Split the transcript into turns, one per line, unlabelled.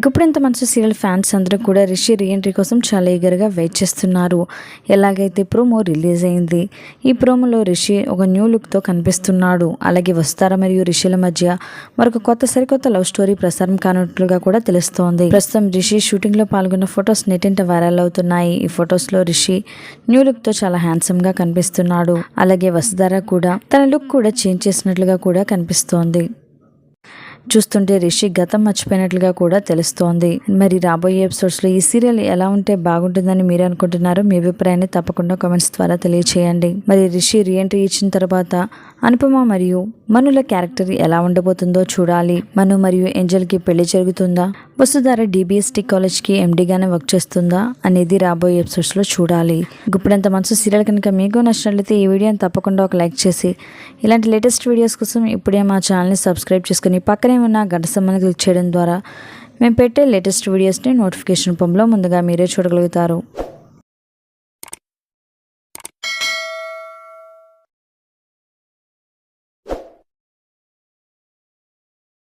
గుప్పెడంత మనసు serial fans అందరూ కూడా రిషి రీఎంట్రీ కోసం చాలా ఈగర్గా వెయిట్ చేస్తున్నారు. ఎలాగైతే ప్రోమో రిలీజ్ అయింది. ఈ ప్రోమోలో రిషి ఒక న్యూ లుక్తో కనిపిస్తున్నాడు. అలాగే వస్తారా మరియు రిషిల మధ్య మరొక సరికొత్త లవ్ స్టోరీ ప్రసారం కానున్నట్లుగా కూడా తెలుస్తోంది. ప్రస్తుతం రిషి షూటింగ్లో పాల్గొన్న ఫొటోస్ నెట్టింట వైరల్ అవుతున్నాయి. ఈ ఫొటోస్లో రిషి న్యూ లుక్తో చాలా హ్యాండ్సమ్గా కనిపిస్తున్నాడు. అలాగే వస్తారా కూడా తన లుక్ కూడా చేంజ్ చేసినట్లుగా కూడా కనిపిస్తోంది. చూస్తుంటే రిషి గతం మర్చిపోయినట్లుగా కూడా తెలుస్తోంది. మరి రాబోయే ఎపిసోడ్స్లో ఈ సీరియల్ ఎలా ఉంటే బాగుంటుందని మీరు అనుకుంటున్నారో మీ అభిప్రాయాన్ని తప్పకుండా కామెంట్స్ ద్వారా తెలియచేయండి. మరి రిషి రీఎంట్రీ ఇచ్చిన తర్వాత అనుపమ మరియు మనుల క్యారెక్టర్ ఎలా ఉండబోతుందో చూడాలి. మను మరియు ఏంజల్కి పెళ్లి జరుగుతుందా, వసుధార DBST కాలేజ్కి MDగానే వర్క్ చేస్తుందా అనేది రాబోయే ఎపిసోడ్స్లో చూడాలి. గుప్పెడంత మనసు సీరియల్ కనుక మీకు నచ్చినట్లయితే ఈ వీడియోని తప్పకుండా ఒక లైక్ చేసి ఇలాంటి లేటెస్ట్ వీడియోస్ కోసం ఇప్పుడే మా ఛానల్ని సబ్స్క్రైబ్ చేసుకుని పక్కనే ఉన్న గంట సింబల్ని క్లిక్ చేయడం ద్వారా మేము పెట్టే లేటెస్ట్ వీడియోస్ని నోటిఫికేషన్ రూపంలో ముందుగా మీరే చూడగలుగుతారు.